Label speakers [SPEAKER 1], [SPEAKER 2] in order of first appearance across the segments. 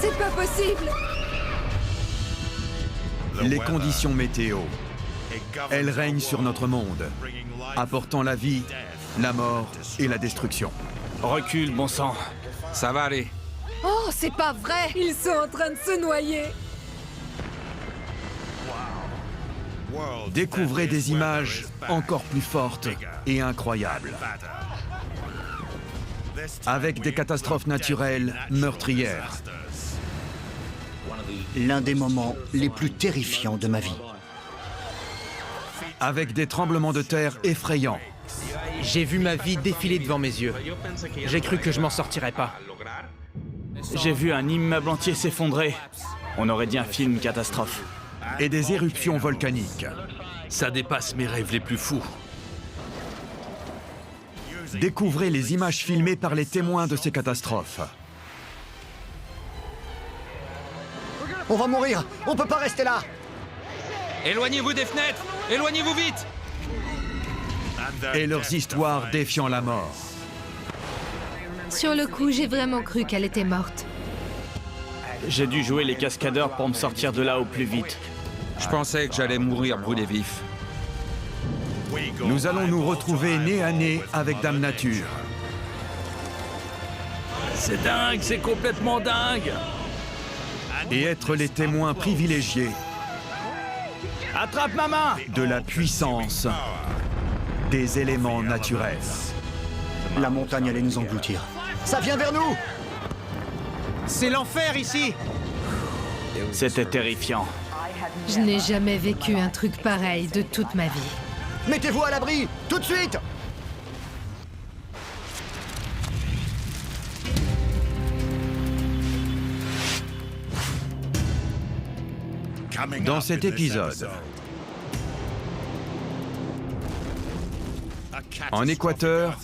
[SPEAKER 1] C'est pas possible!
[SPEAKER 2] Les conditions météo, elles règnent sur notre monde, apportant la vie, la mort et la destruction.
[SPEAKER 3] Recule, bon sang. Ça va aller.
[SPEAKER 1] Oh, c'est pas vrai! Ils sont en train de se noyer!
[SPEAKER 2] Découvrez des images encore plus fortes et incroyables, avec des catastrophes naturelles meurtrières.
[SPEAKER 4] L'un des moments les plus terrifiants de ma vie.
[SPEAKER 2] Avec des tremblements de terre effrayants.
[SPEAKER 5] J'ai vu ma vie défiler devant mes yeux. J'ai cru que je m'en sortirais pas.
[SPEAKER 3] J'ai vu un immeuble entier s'effondrer. On aurait dit un film catastrophe.
[SPEAKER 2] Et des éruptions volcaniques.
[SPEAKER 6] Ça dépasse mes rêves les plus fous.
[SPEAKER 2] Découvrez les images filmées par les témoins de ces catastrophes.
[SPEAKER 4] On va mourir! On peut pas rester là!
[SPEAKER 6] Éloignez-vous des fenêtres! Éloignez-vous vite!
[SPEAKER 2] Et leurs histoires défiant la mort.
[SPEAKER 1] Sur le coup, j'ai vraiment cru qu'elle était morte.
[SPEAKER 3] J'ai dû jouer les cascadeurs pour me sortir de là au plus vite.
[SPEAKER 6] Je pensais que j'allais mourir brûlé vif.
[SPEAKER 2] Nous allons nous retrouver nez à nez avec Dame Nature.
[SPEAKER 3] C'est dingue, c'est complètement dingue!
[SPEAKER 2] Et être les témoins privilégiés
[SPEAKER 3] Attrape ma main!
[SPEAKER 2] de la puissance des éléments naturels.
[SPEAKER 4] La montagne allait nous engloutir. Ça vient vers nous!
[SPEAKER 5] C'est l'enfer ici!
[SPEAKER 3] C'était terrifiant.
[SPEAKER 1] Je n'ai jamais vécu un truc pareil de toute ma vie.
[SPEAKER 4] Mettez-vous à l'abri! Tout de suite!
[SPEAKER 2] Dans cet épisode, en Équateur,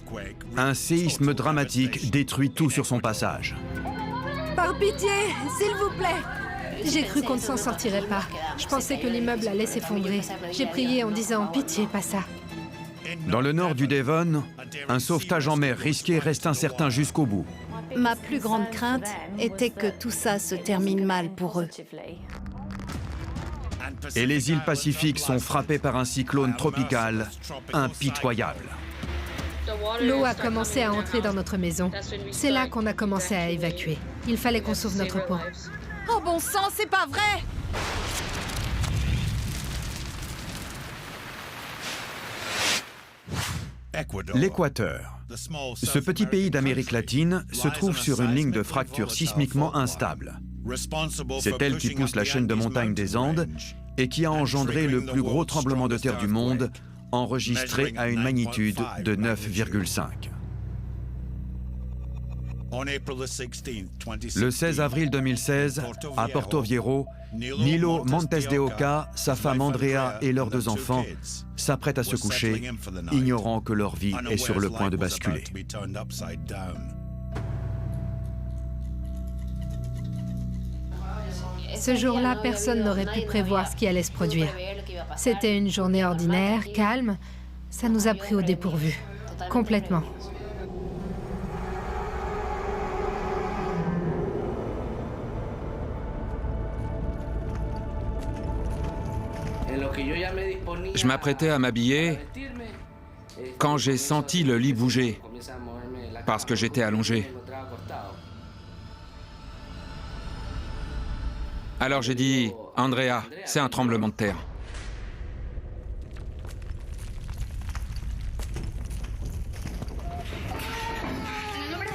[SPEAKER 2] un séisme dramatique détruit tout sur son passage.
[SPEAKER 1] Par pitié, s'il vous plaît! J'ai cru qu'on ne s'en sortirait pas. Je pensais que l'immeuble allait s'effondrer. J'ai prié en disant « Pitié, pas ça ».
[SPEAKER 2] Dans le nord du Devon, un sauvetage en mer risqué reste incertain jusqu'au bout.
[SPEAKER 7] Ma plus grande crainte était que tout ça se termine mal pour eux.
[SPEAKER 2] Et les îles Pacifiques sont frappées par un cyclone tropical impitoyable.
[SPEAKER 1] L'eau a commencé à entrer dans notre maison. C'est là qu'on a commencé à évacuer. Il fallait qu'on sauve notre peau.
[SPEAKER 7] Oh bon sang, c'est pas vrai!
[SPEAKER 2] L'Équateur, ce petit pays d'Amérique latine, se trouve sur une ligne de fracture sismiquement instable. C'est elle qui pousse la chaîne de montagnes des Andes et qui a engendré le plus gros tremblement de terre du monde, enregistré à une magnitude de 9,5. Le 16 avril 2016, à Porto Viejo, Nilo Montes de Oca, sa femme Andrea et leurs 2 enfants s'apprêtent à se coucher, ignorant que leur vie est sur le point de basculer.
[SPEAKER 1] Ce jour-là, personne n'aurait pu prévoir ce qui allait se produire. C'était une journée ordinaire, calme. Ça nous a pris au dépourvu. Complètement.
[SPEAKER 6] Je m'apprêtais à m'habiller quand j'ai senti le lit bouger, parce que j'étais allongé. Alors j'ai dit, Andrea, c'est un tremblement de terre.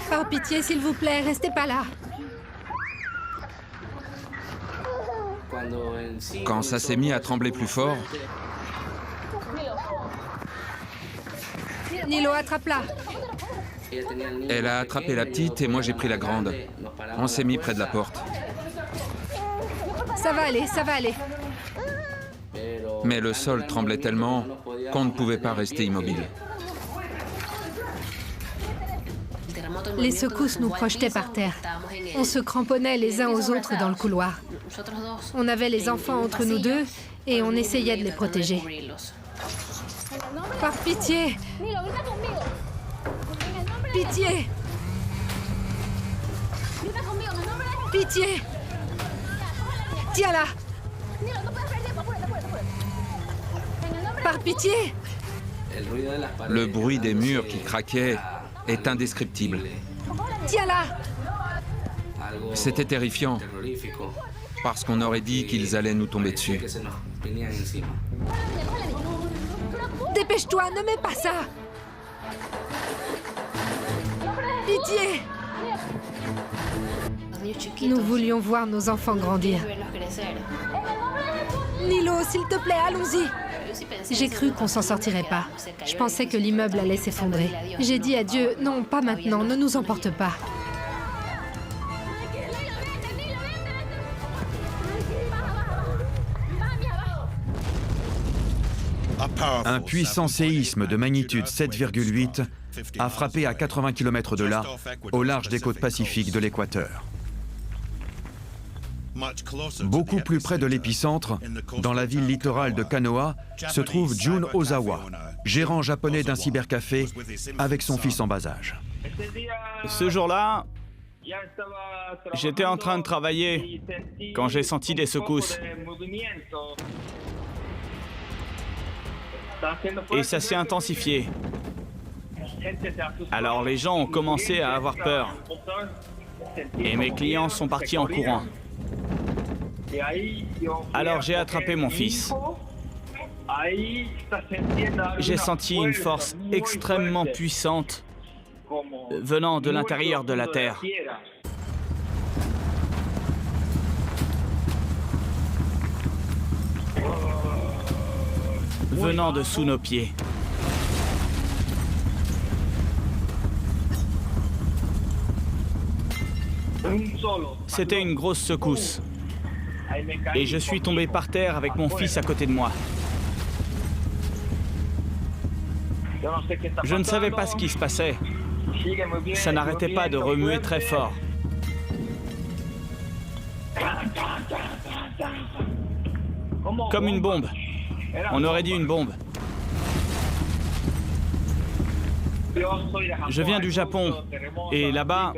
[SPEAKER 1] Par pitié, s'il vous plaît, restez pas là.
[SPEAKER 6] Quand ça s'est mis à trembler plus fort,
[SPEAKER 1] Nilo, attrape-la.
[SPEAKER 6] elle a attrapé la petite et moi j'ai pris la grande. On s'est mis près de la porte.
[SPEAKER 1] Ça va aller, ça va aller.
[SPEAKER 6] Mais le sol tremblait tellement qu'on ne pouvait pas rester immobile.
[SPEAKER 1] Les secousses nous projetaient par terre. On se cramponnait les uns aux autres dans le couloir. On avait les enfants entre nous deux et on essayait de les protéger. Par pitié! Pitié! Pitié! Tiens là! Par pitié!
[SPEAKER 6] Le bruit des murs qui craquaient est indescriptible.
[SPEAKER 1] Tiens là!
[SPEAKER 6] C'était terrifiant, parce qu'on aurait dit qu'ils allaient nous tomber dessus.
[SPEAKER 1] Dépêche-toi, ne mets pas ça! Pitié! Nous voulions voir nos enfants grandir. Nilo, s'il te plaît, allons-y! J'ai cru qu'on s'en sortirait pas. Je pensais que l'immeuble allait s'effondrer. J'ai dit à Dieu, non, pas maintenant, ne nous emporte pas.
[SPEAKER 2] Un puissant séisme de magnitude 7,8 a frappé à 80 km de là, au large des côtes pacifiques de l'Équateur. Beaucoup plus près de l'épicentre, dans la ville littorale de Kanoa, se trouve Jun Ozawa, gérant japonais d'un cybercafé avec son fils en bas âge.
[SPEAKER 3] Ce jour-là, j'étais en train de travailler quand j'ai senti des secousses. Et ça s'est intensifié. Alors les gens ont commencé à avoir peur. Et mes clients sont partis en courant. Alors j'ai attrapé mon fils. J'ai senti une force extrêmement puissante venant de l'intérieur de la Terre. Venant de sous nos pieds. C'était une grosse secousse. Et je suis tombé par terre avec mon fils à côté de moi. Je ne savais pas ce qui se passait. Ça n'arrêtait pas de remuer très fort. Comme une bombe. On aurait dit une bombe. Je viens du Japon et là-bas,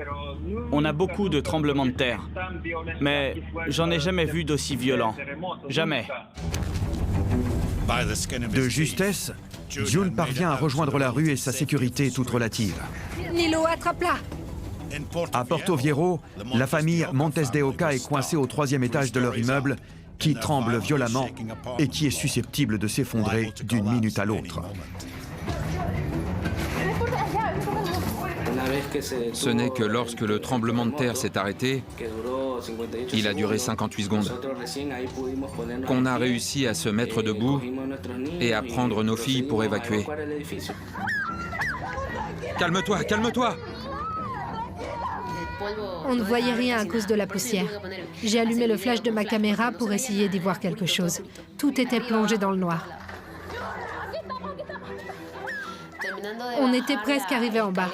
[SPEAKER 3] on a beaucoup de tremblements de terre. Mais j'en ai jamais vu d'aussi violents. Jamais.
[SPEAKER 2] De justesse, Jun parvient à rejoindre la rue et sa sécurité est toute relative.
[SPEAKER 1] Nilo, attrape-la!
[SPEAKER 2] À Porto Viejo, la famille Montes de Oca est coincée au 3e étage de leur immeuble qui tremble violemment et qui est susceptible de s'effondrer d'une minute à l'autre.
[SPEAKER 6] Ce n'est que lorsque le tremblement de terre s'est arrêté, il a duré 58 secondes, qu'on a réussi à se mettre debout et à prendre nos filles pour évacuer. Calme-toi, calme-toi!
[SPEAKER 1] On ne voyait rien à cause de la poussière. J'ai allumé le flash de ma caméra pour essayer d'y voir quelque chose. Tout était plongé dans le noir. On était presque arrivé en bas.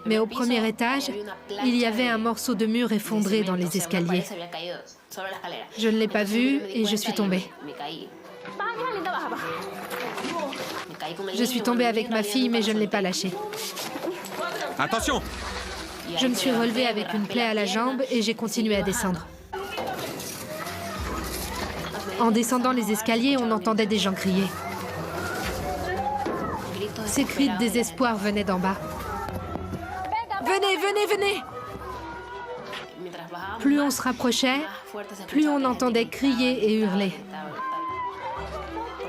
[SPEAKER 1] Mais au premier étage, il y avait un morceau de mur effondré dans les escaliers. Je ne l'ai pas vu et je suis tombée. Je suis tombée avec ma fille, mais je ne l'ai pas lâchée.
[SPEAKER 6] Attention!
[SPEAKER 1] Je me suis relevée avec une plaie à la jambe et j'ai continué à descendre. En descendant les escaliers, on entendait des gens crier. Ces cris de désespoir venaient d'en bas. Venez, venez, venez! Plus on se rapprochait, plus on entendait crier et hurler.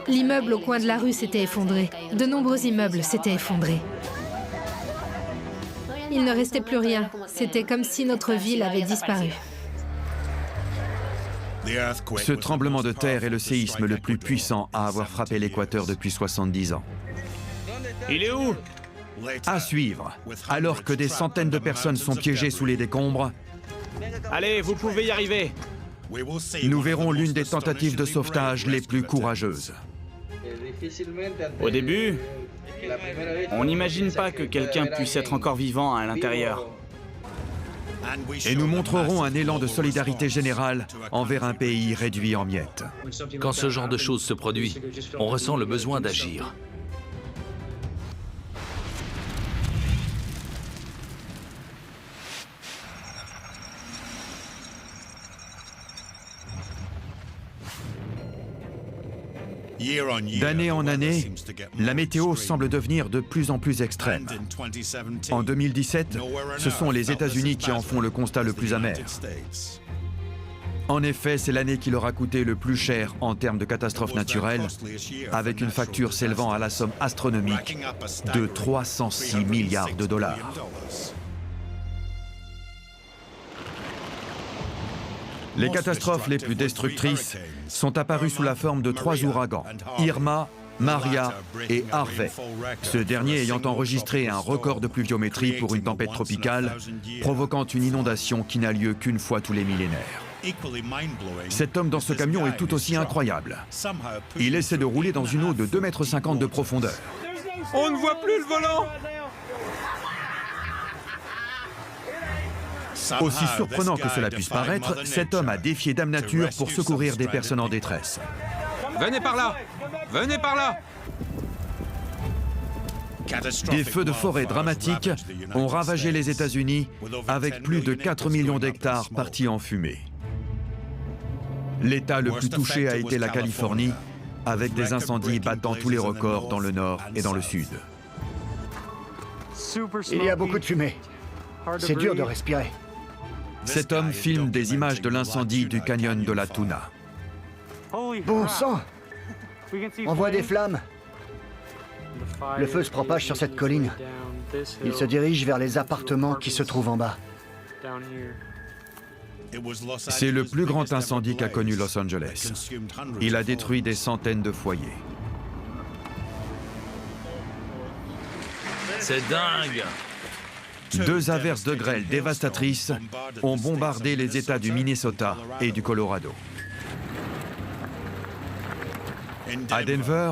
[SPEAKER 1] L'immeuble au coin de la rue s'était effondré. De nombreux immeubles s'étaient effondrés. Il ne restait plus rien. C'était comme si notre ville avait disparu.
[SPEAKER 2] Ce tremblement de terre est le séisme le plus puissant à avoir frappé l'Équateur depuis 70 ans.
[SPEAKER 3] Il est où?
[SPEAKER 2] À suivre, alors que des centaines de personnes sont piégées sous les décombres,
[SPEAKER 3] Allez, vous pouvez y arriver.
[SPEAKER 2] nous verrons l'une des tentatives de sauvetage les plus courageuses.
[SPEAKER 3] Au début, on n'imagine pas que quelqu'un puisse être encore vivant à l'intérieur.
[SPEAKER 2] Et nous montrerons un élan de solidarité générale envers un pays réduit en miettes.
[SPEAKER 8] Quand ce genre de choses se produit, on ressent le besoin d'agir.
[SPEAKER 2] D'année en année, la météo semble devenir de plus en plus extrême. En 2017, ce sont les États-Unis qui en font le constat le plus amer. En effet, c'est l'année qui leur a coûté le plus cher en termes de catastrophes naturelles, avec une facture s'élevant à la somme astronomique de 306 milliards de dollars. Les catastrophes les plus destructrices sont apparues sous la forme de 3 ouragans, Irma, Maria et Harvey, ce dernier ayant enregistré un record de pluviométrie pour une tempête tropicale, provoquant une inondation qui n'a lieu qu'une fois tous les millénaires. Cet homme dans ce camion est tout aussi incroyable. Il essaie de rouler dans une eau de 2,50 m de profondeur.
[SPEAKER 6] On ne voit plus le volant!
[SPEAKER 2] Aussi surprenant que cela puisse paraître, cet homme a défié Dame Nature pour secourir des personnes en détresse.
[SPEAKER 6] Venez par là! Venez par là!
[SPEAKER 2] Des feux de forêt dramatiques ont ravagé les États-Unis avec plus de 4 millions d'hectares partis en fumée. L'État le plus touché a été la Californie, avec des incendies battant tous les records dans le nord et dans le sud.
[SPEAKER 4] Il y a beaucoup de fumée. C'est dur de respirer.
[SPEAKER 2] Cet homme filme des images de l'incendie du canyon de la Tuna.
[SPEAKER 4] Bon sang! On voit des flammes. Le feu se propage sur cette colline. Il se dirige vers les appartements qui se trouvent en bas.
[SPEAKER 2] C'est le plus grand incendie qu'a connu Los Angeles. Il a détruit des centaines de foyers.
[SPEAKER 8] C'est dingue!
[SPEAKER 2] 2 averses de grêle dévastatrices ont bombardé les États du Minnesota et du Colorado. À Denver,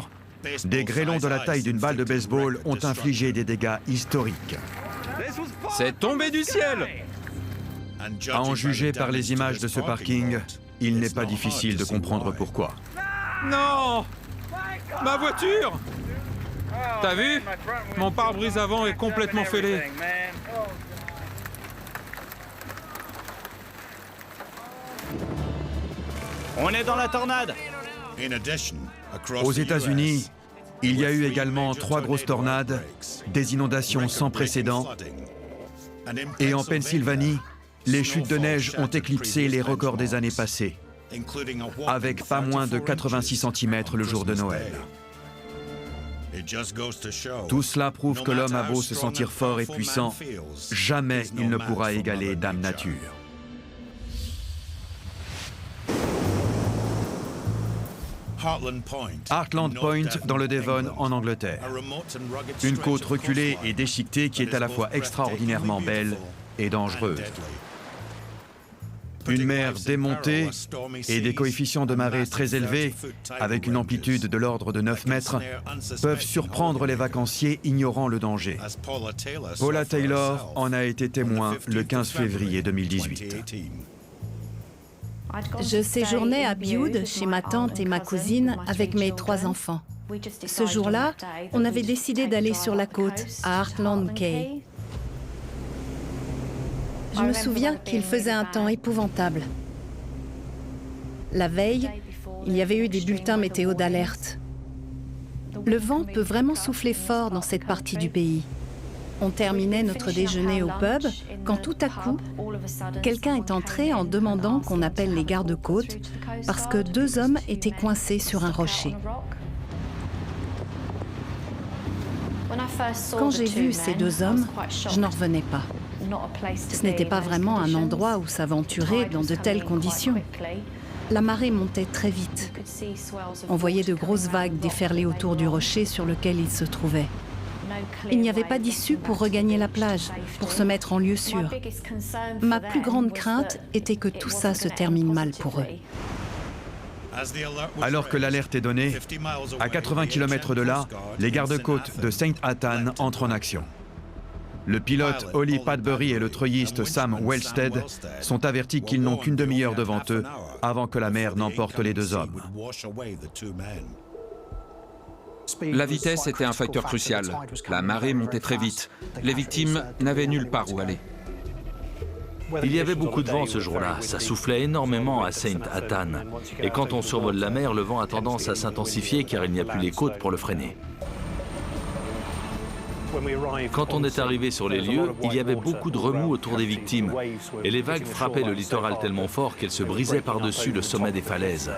[SPEAKER 2] des grêlons de la taille d'une balle de baseball ont infligé des dégâts historiques.
[SPEAKER 6] C'est tombé du ciel!
[SPEAKER 2] À en juger par les images de ce parking, il n'est pas difficile de comprendre pourquoi.
[SPEAKER 6] Non! Ma voiture! T'as vu? Mon pare-brise avant est complètement fêlé.
[SPEAKER 3] On est dans la tornade!
[SPEAKER 2] Aux États-Unis, il y a eu également 3 grosses tornades, des inondations sans précédent, et en Pennsylvanie, les chutes de neige ont éclipsé les records des années passées, avec pas moins de 86 cm le jour de Noël. Tout cela prouve que l'homme a beau se sentir fort et puissant, jamais il ne pourra égaler Dame Nature. Heartland Point dans le Devon en Angleterre. Une côte reculée et déchiquetée qui est à la fois extraordinairement belle et dangereuse. Une mer démontée et des coefficients de marée très élevés, avec une amplitude de l'ordre de 9 mètres, peuvent surprendre les vacanciers ignorant le danger. Paula Taylor en a été témoin le 15 février 2018.
[SPEAKER 7] Je séjournais à Bude chez ma tante et ma cousine avec mes 3 enfants. Ce jour-là, on avait décidé d'aller sur la côte, à Heartland Cay. Je me souviens qu'il faisait un temps épouvantable. La veille, il y avait eu des bulletins météo d'alerte. Le vent peut vraiment souffler fort dans cette partie du pays. On terminait notre déjeuner au pub quand tout à coup, quelqu'un est entré en demandant qu'on appelle les gardes-côtes parce que 2 hommes étaient coincés sur un rocher. Quand j'ai vu ces 2 hommes, je n'en revenais pas. Ce n'était pas vraiment un endroit où s'aventurer dans de telles conditions. La marée montait très vite. On voyait de grosses vagues déferler autour du rocher sur lequel ils se trouvaient. Il n'y avait pas d'issue pour regagner la plage, pour se mettre en lieu sûr. Ma plus grande crainte était que tout ça se termine mal pour eux.
[SPEAKER 2] Alors que l'alerte est donnée, à 80 km de là, les gardes-côtes de St. Athan entrent en action. Le pilote Ollie Padbury et le treuilliste Sam Wellstead sont avertis qu'ils n'ont qu'une demi-heure devant eux avant que la mer n'emporte les 2 hommes.
[SPEAKER 6] La vitesse était un facteur crucial. La marée montait très vite. Les victimes n'avaient nulle part où aller.
[SPEAKER 8] Il y avait beaucoup de vent ce jour-là, ça soufflait énormément à Saint Athan. Et quand on survole la mer, le vent a tendance à s'intensifier car il n'y a plus les côtes pour le freiner. Quand on est arrivé sur les lieux, il y avait beaucoup de remous autour des victimes. Et les vagues frappaient le littoral tellement fort qu'elles se brisaient par-dessus le sommet des falaises.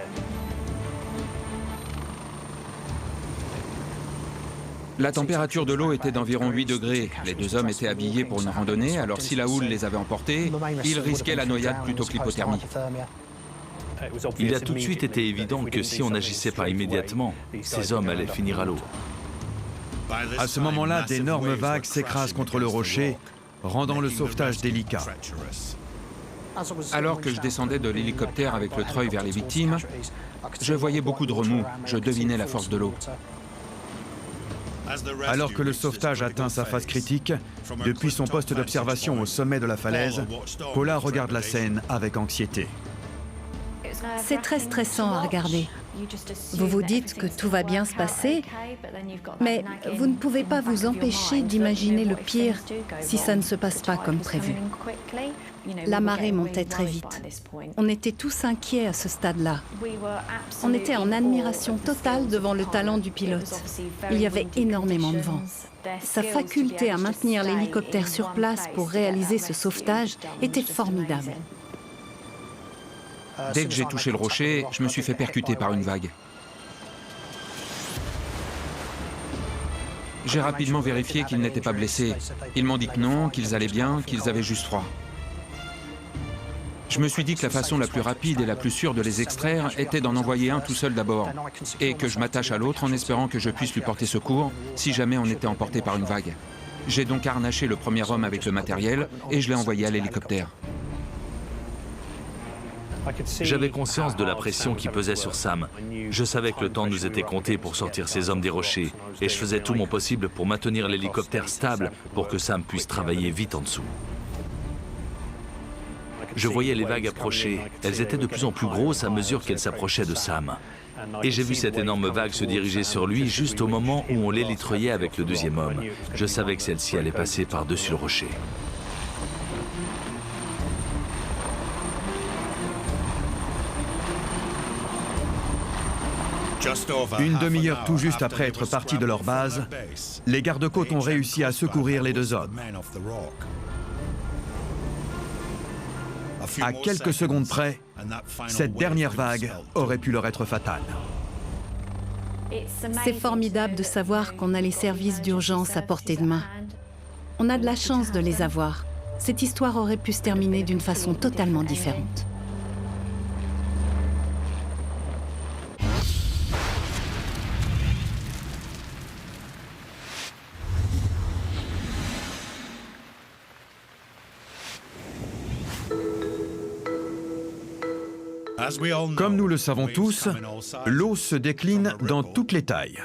[SPEAKER 6] La température de l'eau était d'environ 8 degrés. Les deux hommes étaient habillés pour une randonnée, alors si la houle les avait emportés, ils risquaient la noyade plutôt que l'hypothermie.
[SPEAKER 8] Il a tout de suite été évident que si on n'agissait pas immédiatement, ces hommes allaient finir à l'eau.
[SPEAKER 2] À ce moment-là, d'énormes vagues s'écrasent contre le rocher, rendant le sauvetage délicat.
[SPEAKER 6] Alors que je descendais de l'hélicoptère avec le treuil vers les victimes, je voyais beaucoup de remous, je devinais la force de l'eau.
[SPEAKER 2] Alors que le sauvetage atteint sa phase critique, depuis son poste d'observation au sommet de la falaise, Paula regarde la scène avec anxiété.
[SPEAKER 7] C'est très stressant à regarder. Vous vous dites que tout va bien se passer, mais vous ne pouvez pas vous empêcher d'imaginer le pire si ça ne se passe pas comme prévu. La marée montait très vite. On était tous inquiets à ce stade-là. On était en admiration totale devant le talent du pilote. Il y avait énormément de vent. Sa faculté à maintenir l'hélicoptère sur place pour réaliser ce sauvetage était formidable.
[SPEAKER 6] Dès que j'ai touché le rocher, je me suis fait percuter par une vague. J'ai rapidement vérifié qu'ils n'étaient pas blessés. Ils m'ont dit que non, qu'ils allaient bien, qu'ils avaient juste froid. Je me suis dit que la façon la plus rapide et la plus sûre de les extraire était d'en envoyer un tout seul d'abord, et que je m'attache à l'autre en espérant que je puisse lui porter secours si jamais on était emporté par une vague. J'ai donc harnaché le premier homme avec le matériel et je l'ai envoyé à l'hélicoptère.
[SPEAKER 8] J'avais conscience de la pression qui pesait sur Sam. Je savais que le temps nous était compté pour sortir ces hommes des rochers, et je faisais tout mon possible pour maintenir l'hélicoptère stable pour que Sam puisse travailler vite en dessous. Je voyais les vagues approcher. Elles étaient de plus en plus grosses à mesure qu'elles s'approchaient de Sam. Et j'ai vu cette énorme vague se diriger sur lui juste au moment où on l'élitreillait avec le deuxième homme. Je savais que celle-ci allait passer par-dessus le rocher.
[SPEAKER 2] Une demi-heure tout juste après être partis de leur base, les gardes-côtes ont réussi à secourir les deux hommes. À quelques secondes près, cette dernière vague aurait pu leur être fatale.
[SPEAKER 7] C'est formidable de savoir qu'on a les services d'urgence à portée de main. On a de la chance de les avoir. Cette histoire aurait pu se terminer d'une façon totalement différente.
[SPEAKER 2] Comme nous le savons tous, l'eau se décline dans toutes les tailles.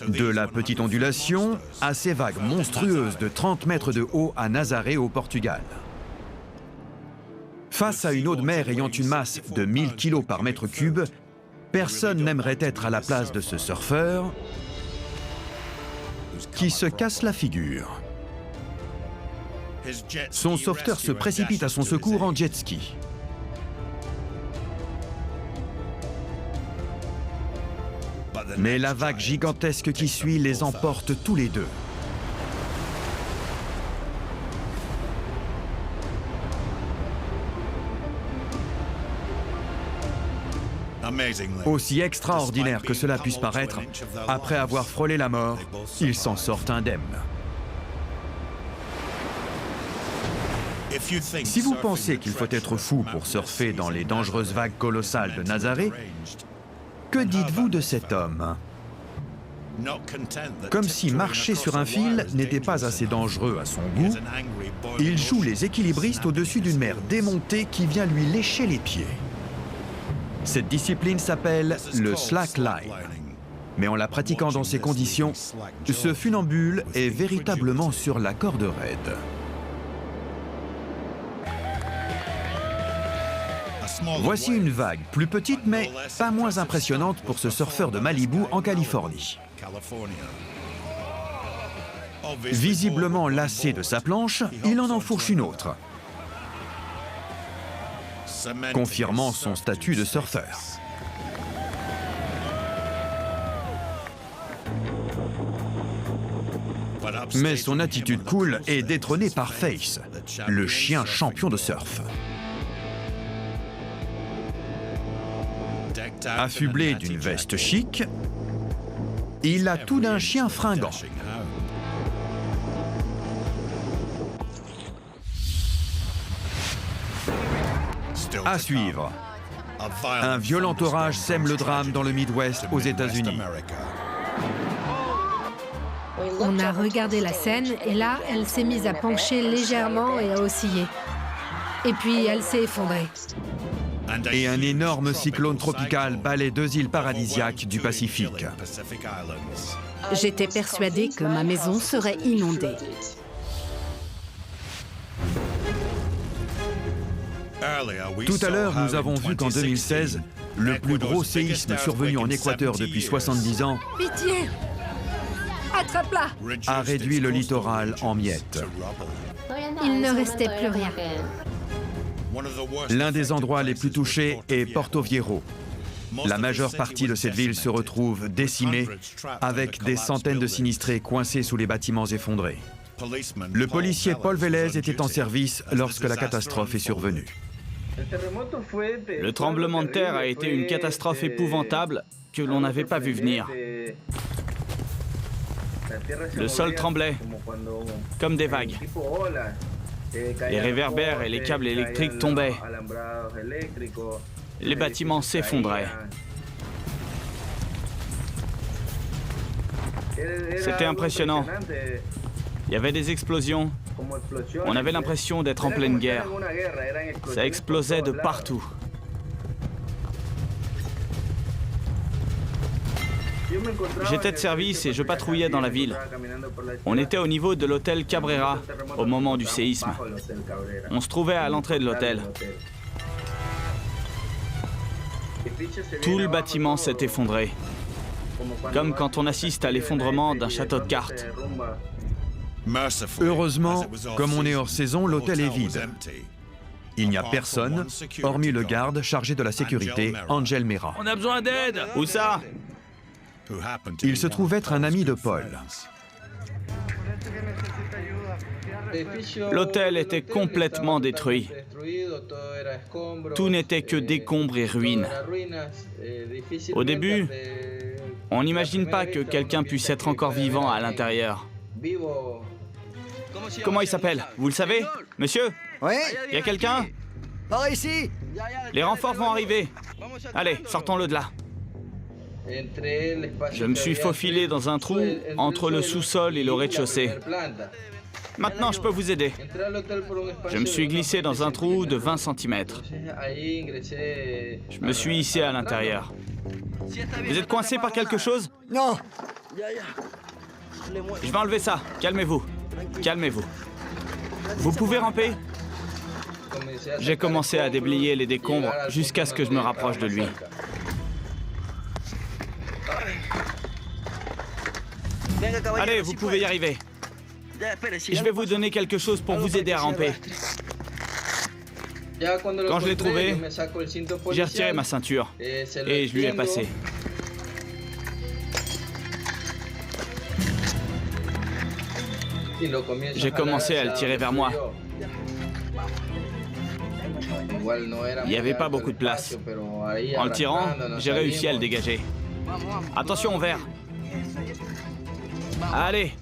[SPEAKER 2] De la petite ondulation à ces vagues monstrueuses de 30 mètres de haut à Nazaré au Portugal. Face à une eau de mer ayant une masse de 1000 kg par mètre cube, personne n'aimerait être à la place de ce surfeur qui se casse la figure. Son sauveteur se précipite à son secours en jet ski. Mais la vague gigantesque qui suit les emporte tous les deux. Aussi extraordinaire que cela puisse paraître, après avoir frôlé la mort, ils s'en sortent indemnes. Si vous pensez qu'il faut être fou pour surfer dans les dangereuses vagues colossales de Nazaré, que dites-vous de cet homme? Comme si marcher sur un fil n'était pas assez dangereux à son goût, il joue les équilibristes au-dessus d'une mer démontée qui vient lui lécher les pieds. Cette discipline s'appelle le slackline. Mais en la pratiquant dans ces conditions, ce funambule est véritablement sur la corde raide. Voici une vague plus petite mais pas moins impressionnante pour ce surfeur de Malibu en Californie. Visiblement lassé de sa planche, il en enfourche une autre. confirmant son statut de surfeur. Mais son attitude cool est détrônée par Face, le chien champion de surf. Affublé d'une veste chic, il a tout d'un chien fringant. À suivre, un violent orage sème le drame dans le Midwest aux États-Unis.
[SPEAKER 1] On a regardé la scène et là, elle s'est mise à pencher légèrement et à osciller. Et puis, elle s'est effondrée.
[SPEAKER 2] Et un énorme cyclone tropical balaie 2 îles paradisiaques du Pacifique.
[SPEAKER 7] J'étais persuadée que ma maison serait inondée.
[SPEAKER 2] Tout à l'heure, nous avons vu qu'en 2016, le plus gros séisme survenu en Équateur depuis 70 ans
[SPEAKER 1] Pitié! Attrape-la!
[SPEAKER 2] a réduit le littoral en miettes.
[SPEAKER 1] Il ne restait plus rien.
[SPEAKER 2] L'un des endroits les plus touchés est Porto Viejo. La majeure partie de cette ville se retrouve décimée, avec des centaines de sinistrés coincés sous les bâtiments effondrés. Le policier Paul Vélez était en service lorsque la catastrophe est survenue.
[SPEAKER 3] Le tremblement de terre a été une catastrophe épouvantable que l'on n'avait pas vu venir. Le sol tremblait, comme des vagues. Les réverbères et les câbles électriques tombaient. Les bâtiments s'effondraient. C'était impressionnant. Il y avait des explosions. On avait l'impression d'être en pleine guerre. Ça explosait de partout. J'étais de service et je patrouillais dans la ville. On était au niveau de l'hôtel Cabrera au moment du séisme. On se trouvait à l'entrée de l'hôtel. Tout le bâtiment s'est effondré, comme quand on assiste à l'effondrement d'un château de cartes.
[SPEAKER 2] Heureusement, comme on est hors saison, l'hôtel est vide. Il n'y a personne, hormis le garde chargé de la sécurité, Angel Mera.
[SPEAKER 3] On a besoin d'aide! Où ça?
[SPEAKER 2] Il se trouve être un ami de Paul.
[SPEAKER 3] L'hôtel était complètement détruit. Tout n'était que décombres et ruines. Au début, on n'imagine pas que quelqu'un puisse être encore vivant à l'intérieur. Comment il s'appelle? Vous le savez? Monsieur?
[SPEAKER 4] Oui?
[SPEAKER 3] Il y a quelqu'un?
[SPEAKER 4] Par ici?
[SPEAKER 3] Les renforts vont arriver. Allez, sortons-le de là. Je me suis faufilé dans un trou entre le sous-sol et le rez-de-chaussée. Maintenant, je peux vous aider. Je me suis glissé dans un trou de 20 cm. Je me suis hissé à l'intérieur. Vous êtes coincé par quelque chose?
[SPEAKER 4] Non!
[SPEAKER 3] Je vais enlever ça. Calmez-vous. Calmez-vous. Vous pouvez ramper? J'ai commencé à déblayer les décombres jusqu'à ce que je me rapproche de lui. Allez, vous pouvez y arriver. Je vais vous donner quelque chose pour vous aider à ramper. Quand je l'ai trouvé, j'ai retiré ma ceinture et je lui ai passé. J'ai commencé à le tirer vers moi. Il n'y avait pas beaucoup de place. En le tirant, j'ai réussi à le dégager. Attention au verre. Allez,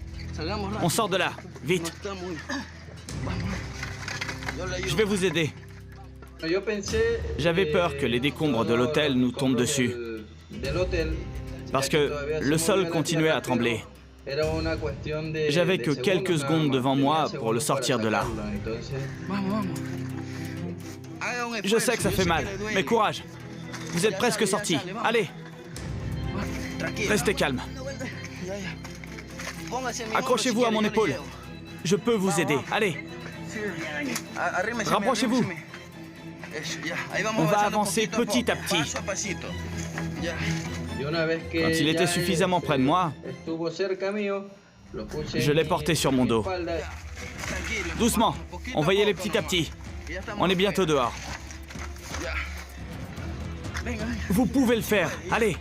[SPEAKER 3] on sort de là, vite. Je vais vous aider. J'avais peur que les décombres de l'hôtel nous tombent dessus. Parce que le sol continuait à trembler. J'avais que quelques secondes devant moi pour le sortir de là. Je sais que ça fait mal, mais courage. Vous êtes presque sortis. Allez. Restez calme. Accrochez-vous à mon épaule. Je peux vous aider. Allez. Rapprochez-vous. On va avancer petit à petit. Quand il était suffisamment près de moi, je l'ai porté sur mon dos. Doucement, on va y aller petit à petit. On est bientôt dehors. Vous pouvez le faire, allez.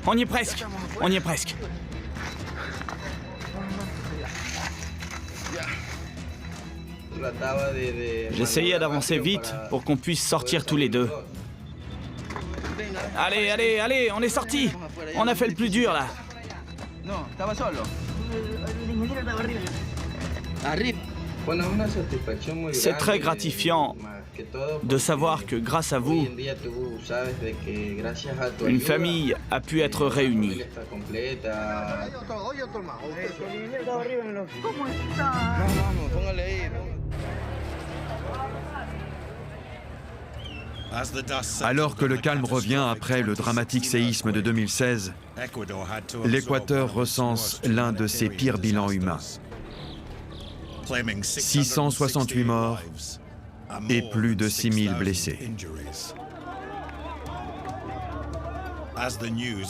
[SPEAKER 3] On y est presque, on y est presque. J'essayais d'avancer vite pour qu'on puisse sortir tous les deux. Allez, allez, allez, on est sortis. On a fait le plus dur là. C'est très gratifiant de savoir que grâce à vous, une famille a pu être réunie.
[SPEAKER 2] Alors que le calme revient après le dramatique séisme de 2016, l'Équateur recense l'un de ses pires bilans humains. 668 morts et plus de 6000 blessés.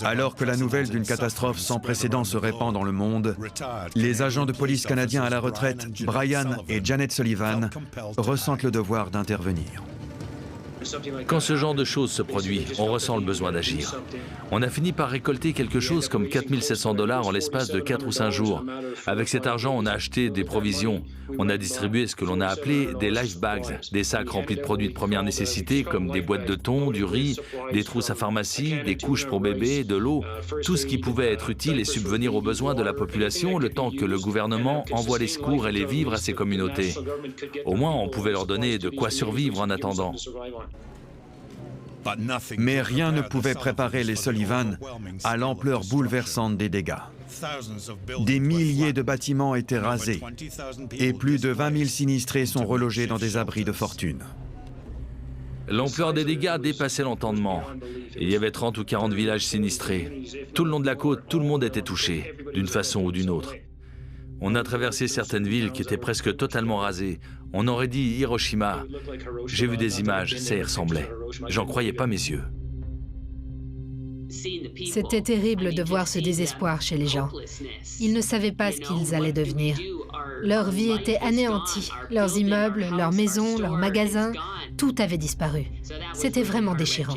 [SPEAKER 2] Alors que la nouvelle d'une catastrophe sans précédent se répand dans le monde, les agents de police canadiens à la retraite, Brian et Janet Sullivan, ressentent le devoir d'intervenir.
[SPEAKER 8] Quand ce genre de choses se produit, on ressent le besoin d'agir. On a fini par récolter quelque chose comme 4 700 $ en l'espace de 4 ou 5 jours. Avec cet argent, on a acheté des provisions. On a distribué ce que l'on a appelé des life bags, des sacs remplis de produits de première nécessité comme des boîtes de thon, du riz, des trousses à pharmacie, des couches pour bébés, de l'eau, tout ce qui pouvait être utile et subvenir aux besoins de la population le temps que le gouvernement envoie les secours et les vivres à ces communautés. Au moins, on pouvait leur donner de quoi survivre en attendant.
[SPEAKER 2] Mais rien ne pouvait préparer les Sullivan à l'ampleur bouleversante des dégâts. Des milliers de bâtiments étaient rasés et plus de 20 000 sinistrés sont relogés dans des abris de fortune.
[SPEAKER 8] L'ampleur des dégâts dépassait l'entendement. Il y avait 30 ou 40 villages sinistrés. Tout le long de la côte, tout le monde était touché, d'une façon ou d'une autre. On a traversé certaines villes qui étaient presque totalement rasées. On aurait dit Hiroshima. J'ai vu des images, ça y ressemblait. J'en croyais pas mes yeux.
[SPEAKER 1] C'était terrible de voir ce désespoir chez les gens. Ils ne savaient pas ce qu'ils allaient devenir. Leur vie était anéantie. Leurs immeubles, leurs maisons, leurs magasins, tout avait disparu. C'était vraiment déchirant.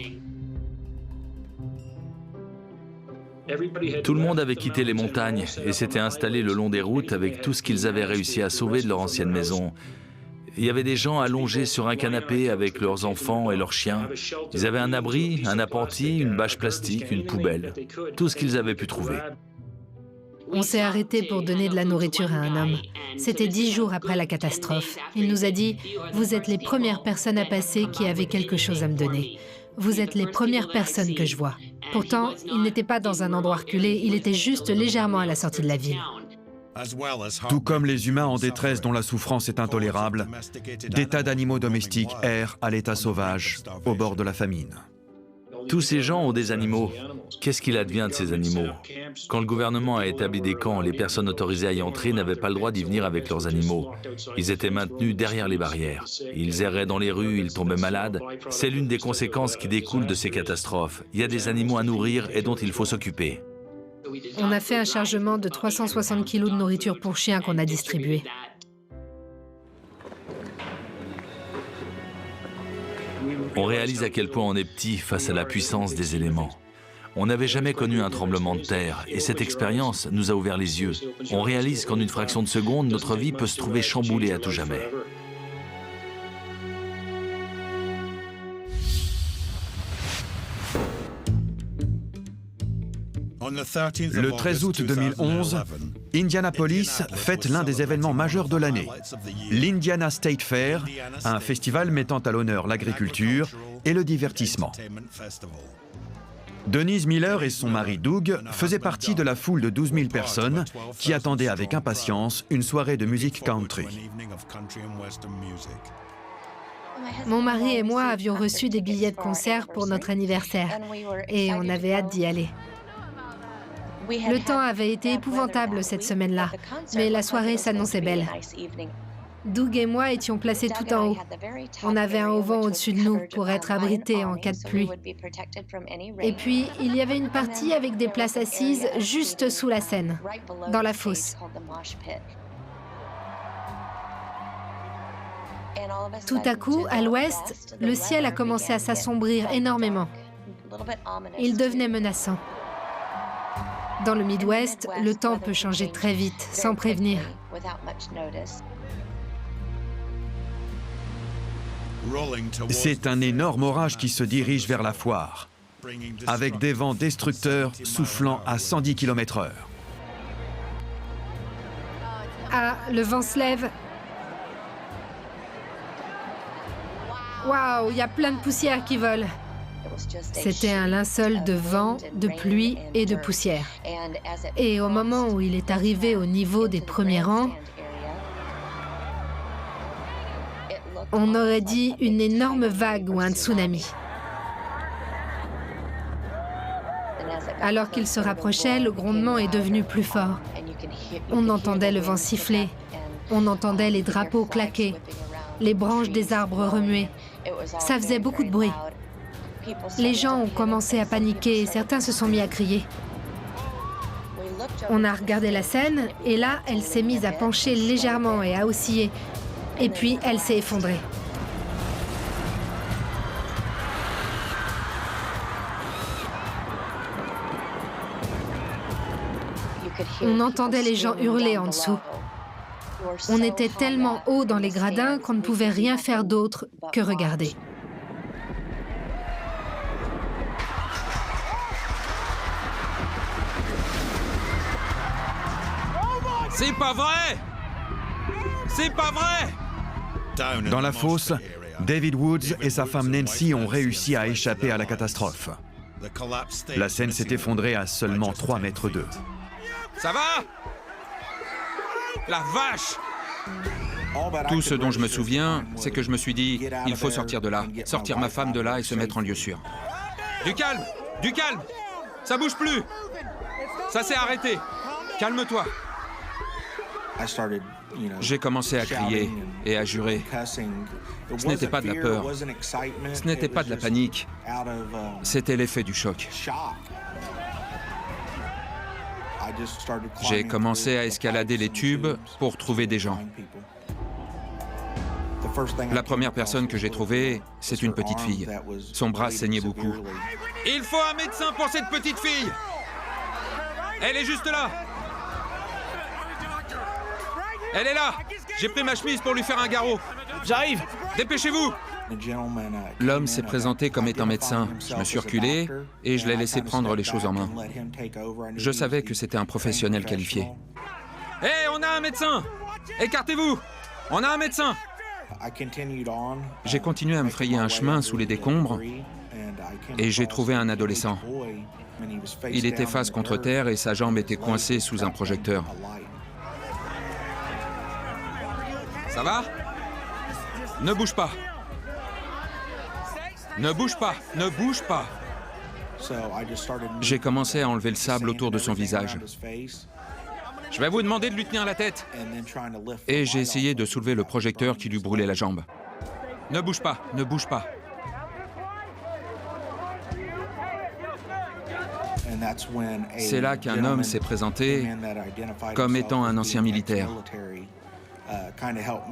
[SPEAKER 8] Tout le monde avait quitté les montagnes et s'était installé le long des routes avec tout ce qu'ils avaient réussi à sauver de leur ancienne maison. Il y avait des gens allongés sur un canapé avec leurs enfants et leurs chiens. Ils avaient un abri, un appentis, une bâche plastique, une poubelle. Tout ce qu'ils avaient pu trouver.
[SPEAKER 1] On s'est arrêté pour donner de la nourriture à un homme. C'était 10 jours après la catastrophe. Il nous a dit « Vous êtes les premières personnes à passer qui avaient quelque chose à me donner. Vous êtes les premières personnes que je vois. » Pourtant, il n'était pas dans un endroit reculé, il était juste légèrement à la sortie de la ville.
[SPEAKER 2] Tout comme les humains en détresse dont la souffrance est intolérable, des tas d'animaux domestiques errent à l'état sauvage, au bord de la famine.
[SPEAKER 8] Tous ces gens ont des animaux. Qu'est-ce qu'il advient de ces animaux? Quand le gouvernement a établi des camps, les personnes autorisées à y entrer n'avaient pas le droit d'y venir avec leurs animaux. Ils étaient maintenus derrière les barrières. Ils erraient dans les rues, ils tombaient malades. C'est l'une des conséquences qui découlent de ces catastrophes. Il y a des animaux à nourrir et dont il faut s'occuper.
[SPEAKER 1] On a fait un chargement de 360 kilos de nourriture pour chiens qu'on a distribué.
[SPEAKER 8] On réalise à quel point on est petit face à la puissance des éléments. On n'avait jamais connu un tremblement de terre et cette expérience nous a ouvert les yeux. On réalise qu'en une fraction de seconde, notre vie peut se trouver chamboulée à tout jamais.
[SPEAKER 2] Le 13 août 2011, Indianapolis fête l'un des événements majeurs de l'année, l'Indiana State Fair, un festival mettant à l'honneur l'agriculture et le divertissement. Denise Miller et son mari Doug faisaient partie de la foule de 12 000 personnes qui attendaient avec impatience une soirée de musique country.
[SPEAKER 1] Mon mari et moi avions reçu des billets de concert pour notre anniversaire et on avait hâte d'y aller. Le temps avait été épouvantable cette semaine-là, mais la soirée s'annonçait belle. Doug et moi étions placés tout en haut. On avait un auvent au-dessus de nous pour être abrités en cas de pluie. Et puis, il y avait une partie avec des places assises juste sous la scène, dans la fosse. Tout à coup, à l'ouest, le ciel a commencé à s'assombrir énormément. Il devenait menaçant. Dans le Midwest, le temps peut changer très vite, sans prévenir.
[SPEAKER 2] C'est un énorme orage qui se dirige vers la foire, avec des vents destructeurs soufflant à 110 km/h.
[SPEAKER 1] Ah, le vent se lève. Waouh, il y a plein de poussière qui vole. C'était un linceul de vent, de pluie et de poussière. Et au moment où il est arrivé au niveau des premiers rangs, on aurait dit une énorme vague ou un tsunami. Alors qu'il se rapprochait, le grondement est devenu plus fort. On entendait le vent siffler, on entendait les drapeaux claquer, les branches des arbres remuer. Ça faisait beaucoup de bruit. Les gens ont commencé à paniquer et certains se sont mis à crier. On a regardé la scène et là, elle s'est mise à pencher légèrement et à osciller. Et puis, elle s'est effondrée. On entendait les gens hurler en dessous. On était tellement haut dans les gradins qu'on ne pouvait rien faire d'autre que regarder.
[SPEAKER 6] C'est pas vrai! C'est pas vrai!
[SPEAKER 2] Dans la fosse, David Woods et sa femme Nancy ont réussi à échapper à la catastrophe. La scène s'est effondrée à seulement 3 mètres d'eux.
[SPEAKER 6] Ça va? La vache! Tout ce dont je me souviens, c'est que je me suis dit, il faut sortir de là, sortir ma femme de là et se mettre en lieu sûr. Du calme! Du calme! Ça bouge plus! Ça s'est arrêté! Calme-toi! J'ai commencé à crier et à jurer. Ce n'était pas de la peur, ce n'était pas de la panique, c'était l'effet du choc. J'ai commencé à escalader les tubes pour trouver des gens. La première personne que j'ai trouvée, c'est une petite fille. Son bras saignait beaucoup. Il faut un médecin pour cette petite fille! Elle est juste là! Elle est là! J'ai pris ma chemise pour lui faire un garrot. J'arrive! Dépêchez-vous! L'homme s'est présenté comme étant médecin. Je me suis reculé et je l'ai laissé prendre les choses en main. Je savais que c'était un professionnel qualifié. Hé, on a un médecin! Écartez-vous! On a un médecin! J'ai continué à me frayer un chemin sous les décombres et j'ai trouvé un adolescent. Il était face contre terre et sa jambe était coincée sous un projecteur. Ça va? Ne bouge pas. Ne bouge pas, ne bouge pas. J'ai commencé à enlever le sable autour de son visage. Je vais vous demander de lui tenir la tête. Et j'ai essayé de soulever le projecteur qui lui brûlait la jambe. Ne bouge pas, ne bouge pas. C'est là qu'un homme s'est présenté comme étant un ancien militaire.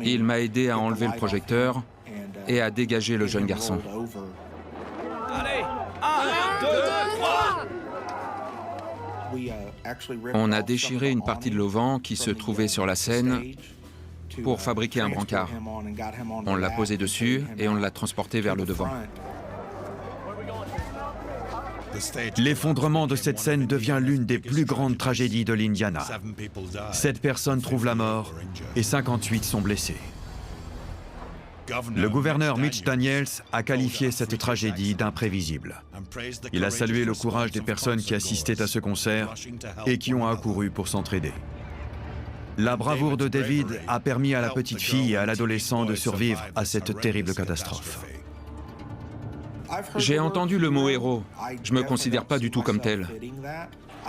[SPEAKER 6] Il m'a aidé à enlever le projecteur et à dégager le jeune garçon.
[SPEAKER 3] Allez, 1, 2, 3!
[SPEAKER 6] On a déchiré une partie de l'auvent qui se trouvait sur la scène pour fabriquer un brancard. On l'a posé dessus et on l'a transporté vers le devant.
[SPEAKER 2] L'effondrement de cette scène devient l'une des plus grandes tragédies de l'Indiana. 7 personnes trouvent la mort et 58 sont blessées. Le gouverneur Mitch Daniels a qualifié cette tragédie d'imprévisible. Il a salué le courage des personnes qui assistaient à ce concert et qui ont accouru pour s'entraider. La bravoure de David a permis à la petite fille et à l'adolescent de survivre à cette terrible catastrophe.
[SPEAKER 6] J'ai entendu le mot héros. Je me considère pas du tout comme tel.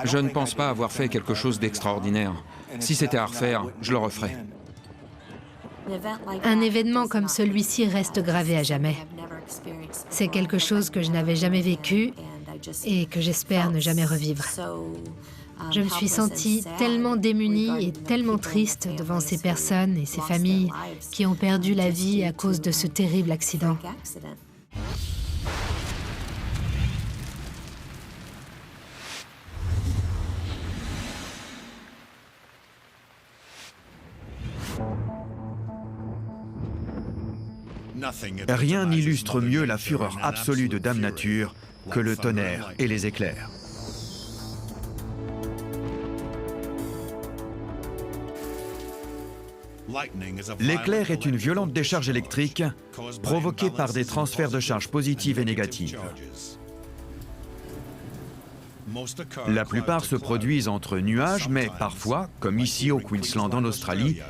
[SPEAKER 6] Je ne pense pas avoir fait quelque chose d'extraordinaire. Si c'était à refaire, je le referais.
[SPEAKER 1] Un événement comme celui-ci reste gravé à jamais. C'est quelque chose que je n'avais jamais vécu et que j'espère ne jamais revivre. Je me suis sentie tellement démunie et tellement triste devant ces personnes et ces familles qui ont perdu la vie à cause de ce terrible accident.
[SPEAKER 2] Rien n'illustre mieux la fureur absolue de Dame Nature que le tonnerre et les éclairs. L'éclair est une violente décharge électrique provoquée par des transferts de charges positives et négatives. La plupart se produisent entre nuages, mais parfois, comme ici au Queensland en Australie,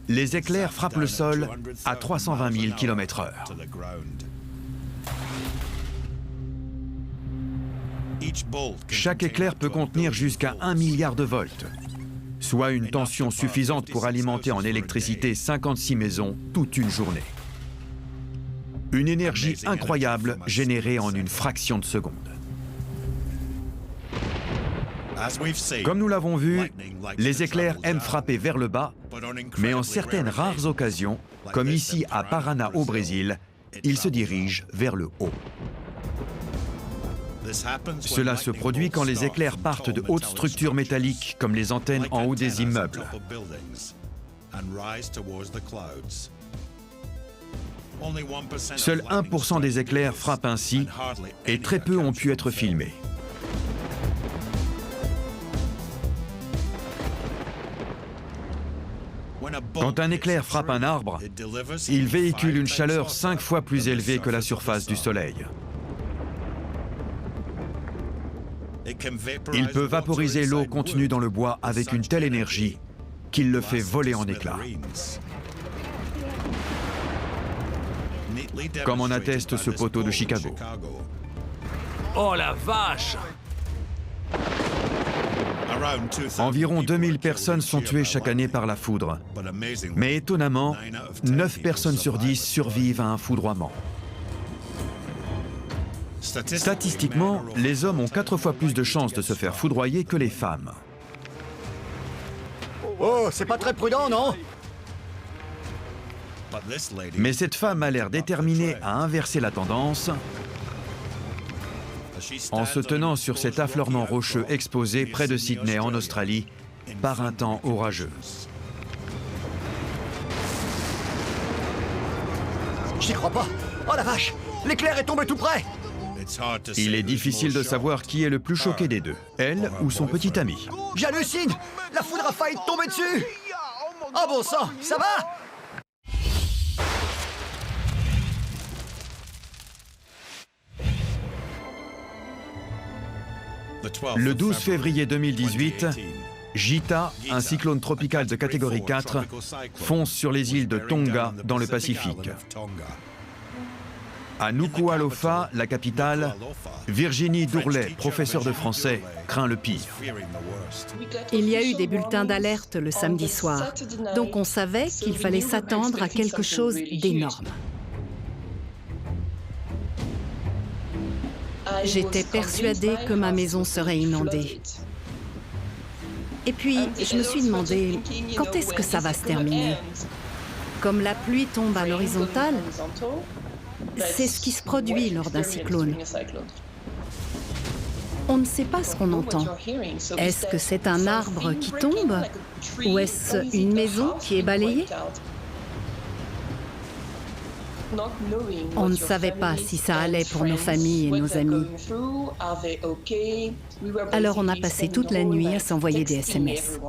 [SPEAKER 2] les éclairs frappent le sol à 320 000 km/h. Chaque éclair peut contenir jusqu'à 1 milliard de volts, soit une tension suffisante pour alimenter en électricité 56 maisons toute une journée. Une énergie incroyable générée en une fraction de seconde. Comme nous l'avons vu, les éclairs aiment frapper vers le bas, mais en certaines rares occasions, comme ici à Paraná au Brésil, ils se dirigent vers le haut. Cela se produit quand les éclairs partent de hautes structures métalliques, comme les antennes en haut des immeubles. Seul 1% des éclairs frappent ainsi, et très peu ont pu être filmés. Quand un éclair frappe un arbre, il véhicule une chaleur 5 fois plus élevée que la surface du Soleil. Il peut vaporiser l'eau contenue dans le bois avec une telle énergie qu'il le fait voler en éclats. Comme en atteste ce poteau de Chicago.
[SPEAKER 8] Oh la vache!
[SPEAKER 2] Environ 2000 personnes sont tuées chaque année par la foudre. Mais étonnamment, 9 personnes sur 10 survivent à un foudroiement. Statistiquement, les hommes ont 4 fois plus de chances de se faire foudroyer que les femmes.
[SPEAKER 4] Oh, c'est pas très prudent, non?
[SPEAKER 2] Mais cette femme a l'air déterminée à inverser la tendance en se tenant sur cet affleurement rocheux exposé près de Sydney en Australie par un temps orageux.
[SPEAKER 4] J'y crois pas. Oh la vache! L'éclair est tombé tout près!
[SPEAKER 2] Il est difficile de savoir qui est le plus choqué des deux, elle ou son petit ami.
[SPEAKER 4] J'hallucine! La foudre a failli tomber dessus! Oh bon sang, ça va?
[SPEAKER 2] Le 12 février 2018, Gita, un cyclone tropical de catégorie 4, fonce sur les îles de Tonga dans le Pacifique. À Nuku'alofa, la capitale, Virginie Dourlet, professeure de français, craint le pire.
[SPEAKER 7] Il y a eu des bulletins d'alerte le samedi soir, donc on savait qu'il fallait s'attendre à quelque chose d'énorme. J'étais persuadée que ma maison serait inondée. Et puis, je me suis demandé, quand est-ce que ça va se terminer? Comme la pluie tombe à l'horizontale, c'est ce qui se produit lors d'un cyclone. On ne sait pas ce qu'on entend. Est-ce que c'est un arbre qui tombe? Ou est-ce une maison qui est balayée? On ne savait pas si ça allait pour nos familles et nos amis. Alors on a passé toute la nuit à s'envoyer des SMS.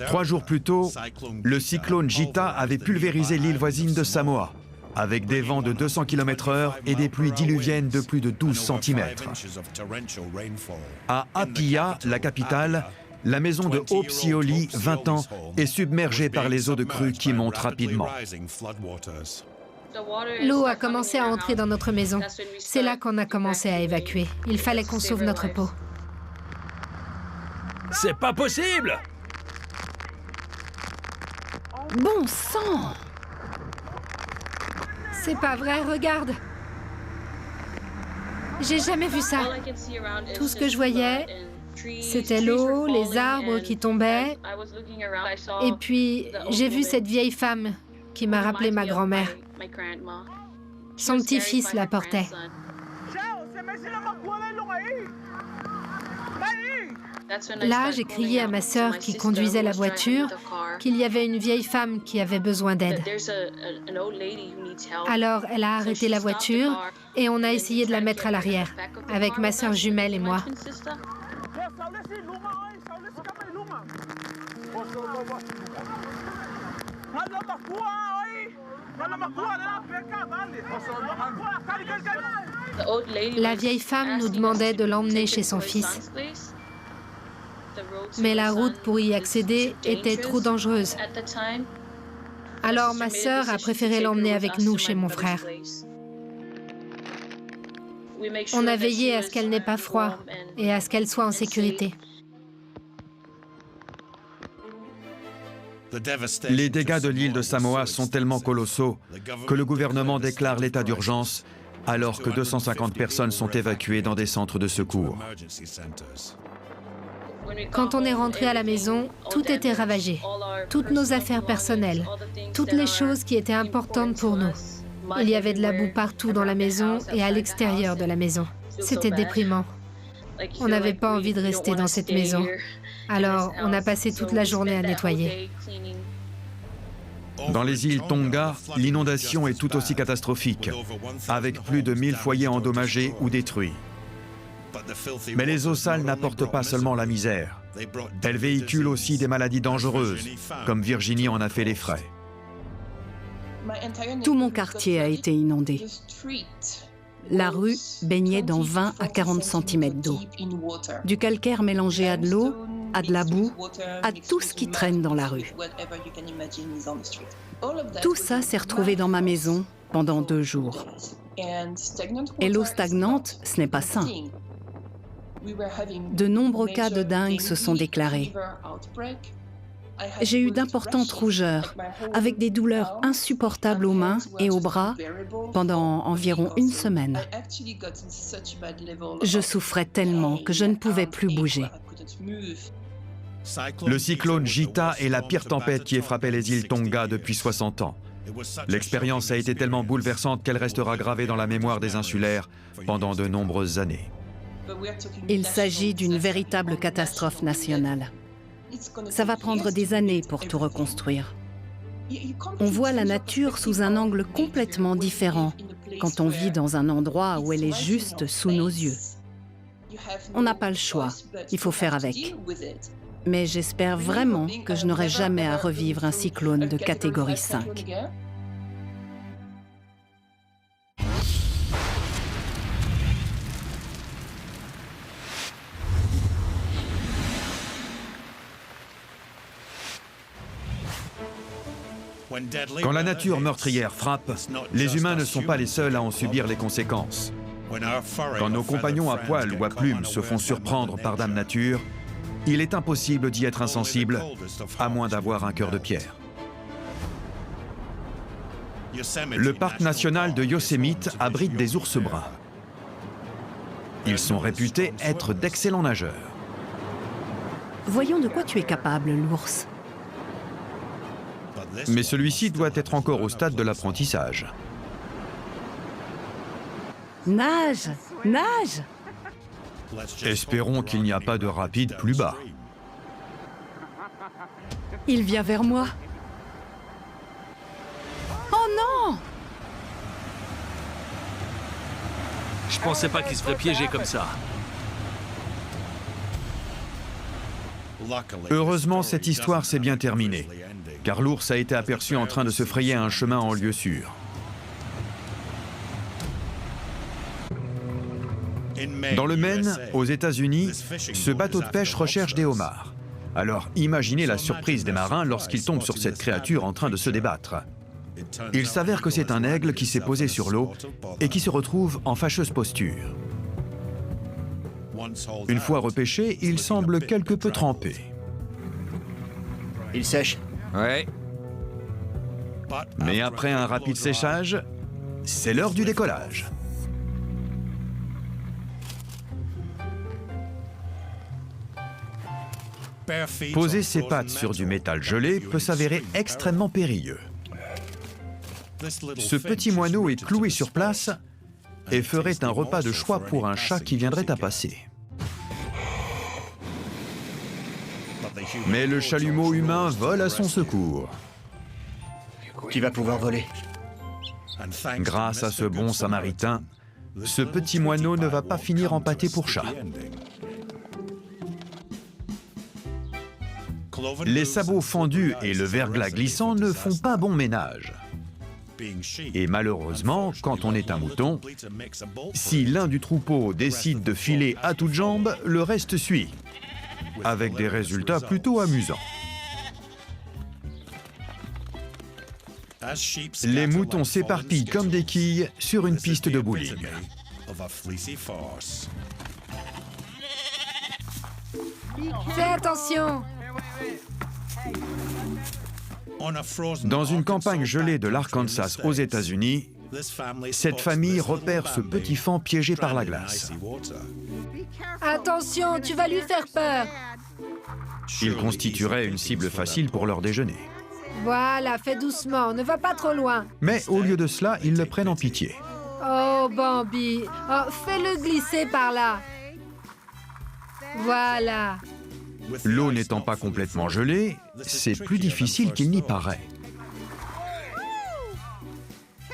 [SPEAKER 2] Trois jours plus tôt, le cyclone Gita avait pulvérisé l'île voisine de Samoa, avec des vents de 200 km/h et des pluies diluviennes de plus de 12 cm. À Apia, la capitale, la maison de Hope Sioli, 20 ans, est submergée par les eaux de crue qui montent rapidement.
[SPEAKER 1] L'eau a commencé à entrer dans notre maison. C'est là qu'on a commencé à évacuer. Il fallait qu'on sauve notre peau.
[SPEAKER 8] C'est pas possible!
[SPEAKER 7] Bon sang!
[SPEAKER 1] C'est pas vrai, regarde! J'ai jamais vu ça. Tout ce que je voyais, c'était l'eau, les arbres qui tombaient. Et puis, j'ai vu cette vieille femme qui m'a rappelé ma grand-mère. Son petit-fils la portait. Là, j'ai crié à ma sœur qui conduisait la voiture qu'il y avait une vieille femme qui avait besoin d'aide. Alors, elle a arrêté la voiture et on a essayé de la mettre à l'arrière, avec ma sœur jumelle et moi. La vieille femme nous demandait de l'emmener chez son fils. Mais la route pour y accéder était trop dangereuse. Alors ma sœur a préféré l'emmener avec nous chez mon frère. On a veillé à ce qu'elle n'ait pas froid et à ce qu'elle soit en sécurité.
[SPEAKER 2] Les dégâts de l'île de Samoa sont tellement colossaux que le gouvernement déclare l'état d'urgence alors que 250 personnes sont évacuées dans des centres de secours.
[SPEAKER 1] Quand on est rentré à la maison, tout était ravagé. Toutes nos affaires personnelles, toutes les choses qui étaient importantes pour nous. Il y avait de la boue partout dans la maison et à l'extérieur de la maison. C'était déprimant. On n'avait pas envie de rester dans cette maison. Alors, on a passé toute la journée à nettoyer.
[SPEAKER 2] Dans les îles Tonga, l'inondation est tout aussi catastrophique, avec plus de 1000 foyers endommagés ou détruits. Mais les eaux sales n'apportent pas seulement la misère. Elles véhiculent aussi des maladies dangereuses, comme Virginie en a fait les frais.
[SPEAKER 7] Tout mon quartier a été inondé. La rue baignait dans 20 à 40 cm d'eau. Du calcaire mélangé à de l'eau, à de la boue, à tout ce qui traîne dans la rue. Tout ça s'est retrouvé dans ma maison pendant 2 jours. Et l'eau stagnante, ce n'est pas sain. De nombreux cas de dengue se sont déclarés. J'ai eu d'importantes rougeurs, avec des douleurs insupportables aux mains et aux bras pendant environ 1 semaine. Je souffrais tellement que je ne pouvais plus bouger.
[SPEAKER 2] Le cyclone Gita est la pire tempête qui ait frappé les îles Tonga depuis 60 ans. L'expérience a été tellement bouleversante qu'elle restera gravée dans la mémoire des insulaires pendant de nombreuses années.
[SPEAKER 7] Il s'agit d'une véritable catastrophe nationale. Ça va prendre des années pour tout reconstruire. On voit la nature sous un angle complètement différent quand on vit dans un endroit où elle est juste sous nos yeux. On n'a pas le choix, il faut faire avec. Mais j'espère vraiment que je n'aurai jamais à revivre un cyclone de catégorie 5.
[SPEAKER 2] Quand la nature meurtrière frappe, les humains ne sont pas les seuls à en subir les conséquences. Quand nos compagnons à poil ou à plumes se font surprendre par Dame Nature, il est impossible d'y être insensible, à moins d'avoir un cœur de pierre. Le parc national de Yosemite abrite des ours bruns. Ils sont réputés être d'excellents nageurs.
[SPEAKER 7] Voyons de quoi tu es capable, l'ours.
[SPEAKER 2] Mais celui-ci doit être encore au stade de l'apprentissage.
[SPEAKER 7] Nage! Nage!
[SPEAKER 2] Espérons qu'il n'y a pas de rapide plus bas.
[SPEAKER 7] Il vient vers moi. Oh non!
[SPEAKER 8] Je pensais pas qu'il se ferait piéger comme ça.
[SPEAKER 2] Heureusement, cette histoire s'est bien terminée, car l'ours a été aperçu en train de se frayer un chemin en lieu sûr. Dans le Maine, aux États-Unis, ce bateau de pêche recherche des homards. Alors imaginez la surprise des marins lorsqu'ils tombent sur cette créature en train de se débattre. Il s'avère que c'est un aigle qui s'est posé sur l'eau et qui se retrouve en fâcheuse posture. Une fois repêché, il semble quelque peu trempé.
[SPEAKER 4] Il sèche.
[SPEAKER 6] Ouais.
[SPEAKER 2] Mais après un rapide séchage, c'est l'heure du décollage. Poser ses pattes sur du métal gelé peut s'avérer extrêmement périlleux. Ce petit moineau est cloué sur place et ferait un repas de choix pour un chat qui viendrait à passer. Mais le chalumeau humain vole à son secours.
[SPEAKER 4] Qui va pouvoir voler?
[SPEAKER 2] Grâce à ce bon samaritain, ce petit moineau ne va pas finir en pâté pour chat. Les sabots fendus et le verglas glissant ne font pas bon ménage. Et malheureusement, quand on est un mouton, si l'un du troupeau décide de filer à toutes jambes, le reste suit, avec des résultats plutôt amusants. Les moutons s'éparpillent comme des quilles sur une piste de bowling.
[SPEAKER 1] Fais attention!
[SPEAKER 2] Dans une campagne gelée de l'Arkansas aux États-Unis, cette famille repère ce petit faon piégé par la glace.
[SPEAKER 1] Attention, tu vas lui faire peur!
[SPEAKER 2] Il constituerait une cible facile pour leur déjeuner.
[SPEAKER 1] Voilà, fais doucement, ne va pas trop loin.
[SPEAKER 2] Mais au lieu de cela, ils le prennent en pitié.
[SPEAKER 1] Oh, Bambi, oh, fais-le glisser par là. Voilà.
[SPEAKER 2] L'eau n'étant pas complètement gelée, c'est plus difficile qu'il n'y paraît.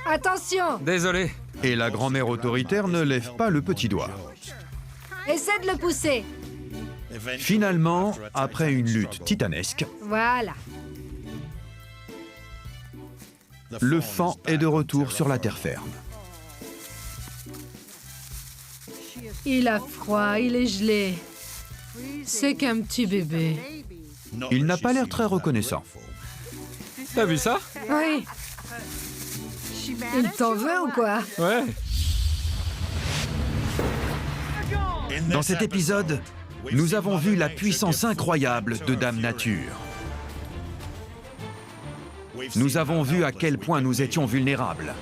[SPEAKER 1] Attention!
[SPEAKER 6] Désolé.
[SPEAKER 2] Et la grand-mère autoritaire ne lève pas le petit doigt.
[SPEAKER 1] Essaie de le pousser.
[SPEAKER 2] Finalement, après une lutte titanesque,
[SPEAKER 1] Voilà.
[SPEAKER 2] le faon est de retour sur la terre ferme.
[SPEAKER 1] Il a froid, il est gelé. C'est qu'un petit bébé.
[SPEAKER 2] Il n'a pas l'air très reconnaissant.
[SPEAKER 6] T'as vu ça?
[SPEAKER 1] Oui. Il t'en veut ou quoi?
[SPEAKER 6] Ouais.
[SPEAKER 2] Dans cet épisode, nous avons vu la puissance incroyable de Dame Nature. Nous avons vu à quel point nous étions vulnérables.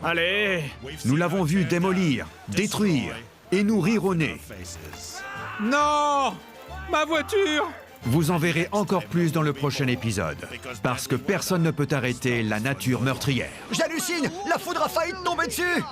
[SPEAKER 3] Allez!
[SPEAKER 2] Nous l'avons vu démolir, détruire et nous rire au nez.
[SPEAKER 6] Non! Ma voiture!
[SPEAKER 2] Vous en verrez encore plus dans le prochain épisode, parce que personne ne peut arrêter la nature meurtrière.
[SPEAKER 4] J'hallucine! La foudre a failli te tomber dessus!